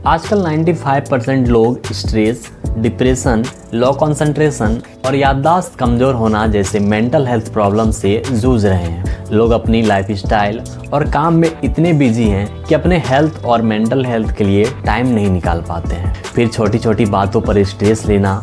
आजकल 95% लोग stress, depression, low concentration और याददाश्त कमज़ोर होना जैसे मेंटल हेल्थ प्रॉब्लम से जूझ रहे हैं। लोग अपनी लाइफस्टाइल और काम में इतने बिजी हैं कि अपने हेल्थ और मेंटल हेल्थ के लिए टाइम नहीं निकाल पाते हैं। फिर छोटी छोटी बातों पर स्ट्रेस लेना,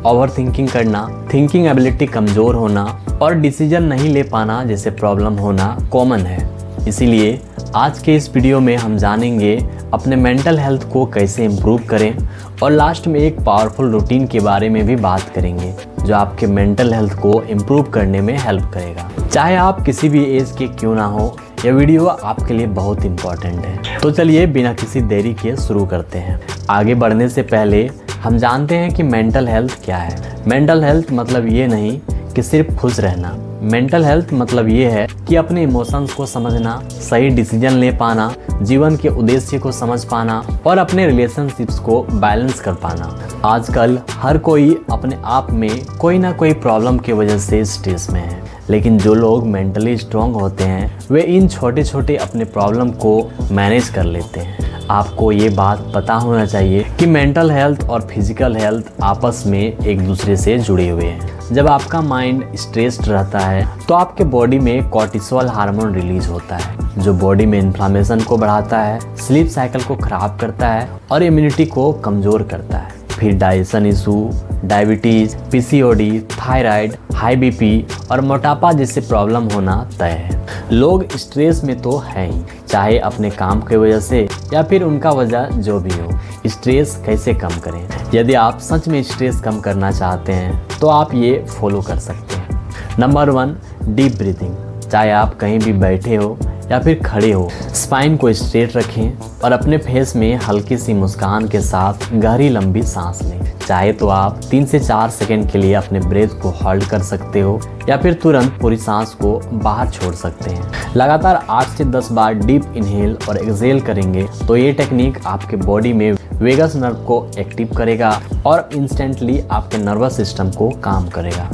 ओवर थिंकिंग करना, थिंकिंग एबिलिटी कमज़ोर होना और डिसीजन नहीं ले पाना जैसे प्रॉब्लम होना कॉमन है। इसीलिए आज के इस वीडियो में हम जानेंगे अपने मेंटल हेल्थ को कैसे इम्प्रूव करें और लास्ट में एक पावरफुल रूटीन के बारे में भी बात करेंगे जो आपके मेंटल हेल्थ को इम्प्रूव करने में हेल्प करेगा। चाहे आप किसी भी एज के क्यों ना हो, यह वीडियो आपके लिए बहुत इम्पॉर्टेंट है। तो चलिए बिना किसी देरी के शुरू करते हैं। आगे बढ़ने से पहले हम जानते हैं कि मेंटल हेल्थ क्या है। मेंटल हेल्थ मतलब ये नहीं कि सिर्फ खुश रहना। मेंटल हेल्थ मतलब ये है कि अपने इमोशंस को समझना, सही डिसीजन ले पाना, जीवन के उद्देश्य को समझ पाना और अपने रिलेशनशिप्स को बैलेंस कर पाना। आजकल हर कोई अपने आप में कोई ना कोई प्रॉब्लम की वजह से स्ट्रेस में है, लेकिन जो लोग मेंटली स्ट्रांग होते हैं वे इन छोटे छोटे अपने प्रॉब्लम को मैनेज कर लेते हैं। आपको ये बात पता होना चाहिए कि मेंटल हेल्थ और फिजिकल हेल्थ आपस में एक दूसरे से जुड़े हुए हैं। जब आपका माइंड स्ट्रेस्ड रहता है तो आपके बॉडी में कॉर्टिसोल हार्मोन रिलीज होता है जो बॉडी में इन्फ्लेमेशन को बढ़ाता है, स्लीप साइकिल को खराब करता है और इम्यूनिटी को कमज़ोर करता है। फिर digestion issue, diabetes, PCOD, thyroid, high BP और मोटापा जैसे प्रॉब्लम होना तय है। लोग स्ट्रेस में तो हैं ही, चाहे अपने काम की वजह से या फिर उनका वजह जो भी हो। स्ट्रेस कैसे कम करें? यदि आप सच में स्ट्रेस कम करना चाहते हैं तो आप ये फॉलो कर सकते हैं। Number 1, deep breathing. चाहे आप कहीं भी बैठे हो या फिर खड़े हो, स्पाइन को स्ट्रेट रखें और अपने फेस में हल्की सी मुस्कान के साथ गहरी लंबी सांस लें। चाहे तो आप 3 से 4 सेकंड के लिए अपने ब्रेथ को होल्ड कर सकते हो या फिर तुरंत पूरी सांस को बाहर छोड़ सकते हैं। लगातार 8 से 10 बार डीप इनहेल और एक्सहेल करेंगे तो ये टेक्निक आपके बॉडी में वेगस नर्व को एक्टिव करेगा और इंस्टेंटली आपके नर्वस सिस्टम को काम करेगा।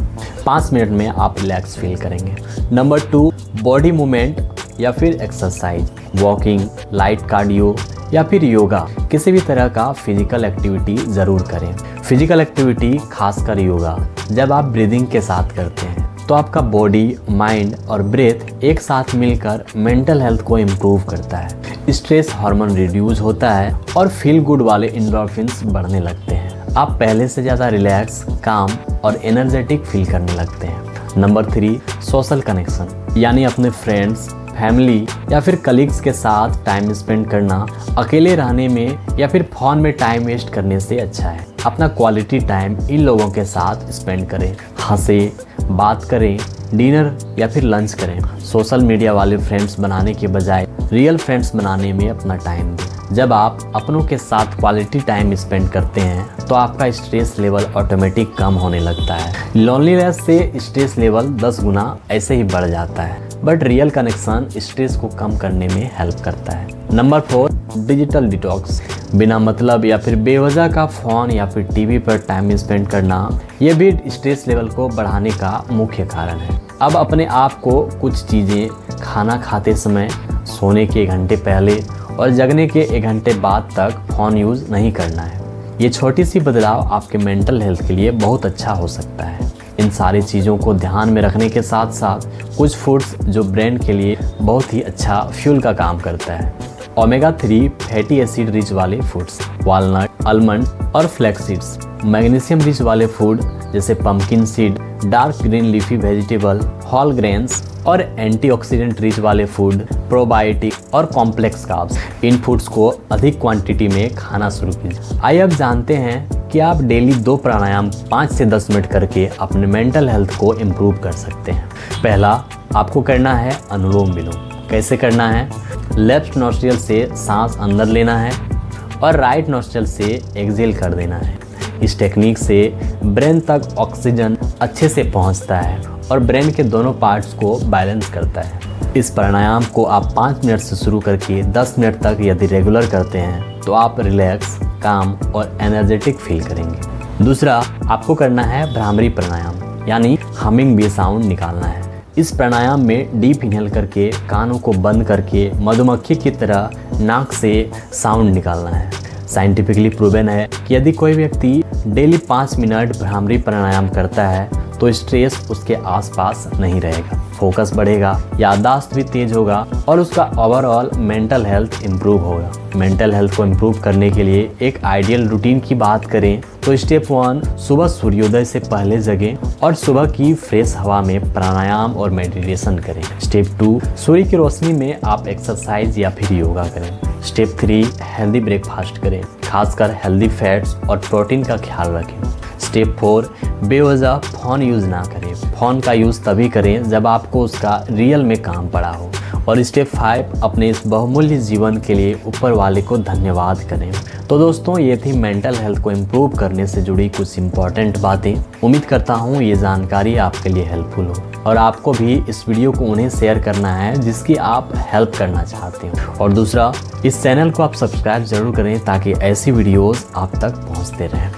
5 मिनट में आप रिलैक्स फील करेंगे। नंबर 2, बॉडी मूवमेंट या फिर एक्सरसाइज, वॉकिंग, लाइट कार्डियो या फिर योगा। किसी भी तरह का फिजिकल एक्टिविटी ज़रूर करें। फिजिकल एक्टिविटी खासकर योगा जब आप ब्रीदिंग के साथ करते हैं तो आपका बॉडी, माइंड और ब्रेथ एक साथ मिलकर मेंटल हेल्थ को इम्प्रूव करता है। स्ट्रेस हार्मोन रिड्यूस होता है और फील गुड वाले एंडोर्फिन्स बढ़ने लगते हैं। आप पहले से ज़्यादा रिलैक्स, काम और एनर्जेटिक फील करने लगते हैं। नंबर 3, सोशल कनेक्शन, यानी अपने फ्रेंड्स, फैमिली या फिर कलीग्स के साथ टाइम स्पेंड करना अकेले रहने में या फिर फ़ोन में टाइम वेस्ट करने से अच्छा है। अपना क्वालिटी टाइम इन लोगों के साथ स्पेंड करें, हंसें, बात करें, डिनर या फिर लंच करें। सोशल मीडिया वाले फ्रेंड्स बनाने के बजाय रियल फ्रेंड्स बनाने में अपना टाइम दें। जब आप अपनों के साथ क्वालिटी टाइम स्पेंड करते हैं तो आपका स्ट्रेस लेवल ऑटोमेटिक कम होने लगता है। लोनलीनेस से स्ट्रेस लेवल 10 गुना ऐसे ही बढ़ जाता है, बट रियल कनेक्शन स्ट्रेस को कम करने में हेल्प करता है। Number 4, digital detox. बिना मतलब या फिर बेवजह का फ़ोन या फिर टीवी पर टाइम स्पेंड करना ये भी स्ट्रेस लेवल को बढ़ाने का मुख्य कारण है। अब अपने आप को कुछ चीज़ें खाना खाते समय, सोने के 1 घंटे पहले और जगने के 1 घंटे बाद तक फ़ोन यूज़ नहीं करना है। ये छोटी सी बदलाव आपके मेंटल हेल्थ के लिए बहुत अच्छा हो सकता है। इन सारी चीज़ों को ध्यान में रखने के साथ साथ कुछ फूड्स जो ब्रेन के लिए बहुत ही अच्छा फ्यूल का काम करता है। ओमेगा 3 फैटी एसिड रिच वाले फूड्स, वालनट, आलमंड और फ्लैक्स सीड्स। मैग्नीशियम रिच वाले फूड जैसे pumpkin seed, dark green leafy vegetable, whole grains और एंटीऑक्सीडेंट रिच वाले फूड, प्रोबायोटिक और कॉम्प्लेक्स कार्ब्स। इन फूड्स को अधिक क्वांटिटी में खाना शुरू कीजिए। आइए अब जानते हैं कि आप डेली 2 प्राणायाम 5 से 10 मिनट करके अपने मेंटल हेल्थ को इम्प्रूव कर सकते हैं। पहला, आपको करना है अनुलोम विलोम। कैसे करना है? लेफ्ट नोस्ट्रिल से सांस अंदर लेना है और राइट नोस्ट्रिल से एक्सहेल कर देना है। इस टेक्निक से ब्रेन तक ऑक्सीजन अच्छे से पहुंचता है और ब्रेन के दोनों पार्ट्स को बैलेंस करता है। इस प्राणायाम को आप 5 मिनट से शुरू करके 10 मिनट तक यदि रेगुलर करते हैं तो आप रिलैक्स, काम और एनर्जेटिक फील करेंगे। दूसरा, आपको करना है भ्रामरी प्राणायाम, यानी हमिंग बी साउंड निकालना है। इस प्राणायाम में डीप इनहेल करके कानों को बंद करके मधुमक्खी की तरह नाक से साउंड निकालना है। साइंटिफिकली प्रूवन है कि यदि कोई व्यक्ति डेली 5 मिनट भ्रामरी प्राणायाम करता है तो स्ट्रेस उसके आसपास नहीं रहेगा, फोकस बढ़ेगा, याददाश्त भी तेज होगा और उसका ओवरऑल मेंटल हेल्थ इम्प्रूव होगा। मेंटल हेल्थ को इम्प्रूव करने के लिए एक आइडियल रूटीन की बात करें तो स्टेप 1, सुबह सूर्योदय से पहले जगें और सुबह की फ्रेश हवा में प्राणायाम और मेडिटेशन करें। स्टेप 2, सूर्य की रोशनी में आप एक्सरसाइज या फिर योगा करें। स्टेप 3, हेल्दी ब्रेकफास्ट करें, खासकर हेल्दी फैट्स और प्रोटीन का ख्याल रखें। स्टेप 4, बेवजह फ़ोन यूज़ ना करें। फ़ोन का यूज़ तभी करें जब आपको उसका रियल में काम पड़ा हो। और स्टेप 5, अपने इस बहुमूल्य जीवन के लिए ऊपर वाले को धन्यवाद करें। तो दोस्तों, ये थी मेंटल हेल्थ को इम्प्रूव करने से जुड़ी कुछ इम्पॉर्टेंट बातें। उम्मीद करता हूँ ये जानकारी आपके लिए हेल्पफुल हो और आपको भी इस वीडियो को उन्हें शेयर करना है जिसकी आप हेल्प करना चाहते हो। और दूसरा, इस चैनल को आप सब्सक्राइब ज़रूर करें ताकि ऐसी वीडियोज़ आप तक पहुँचते रहें।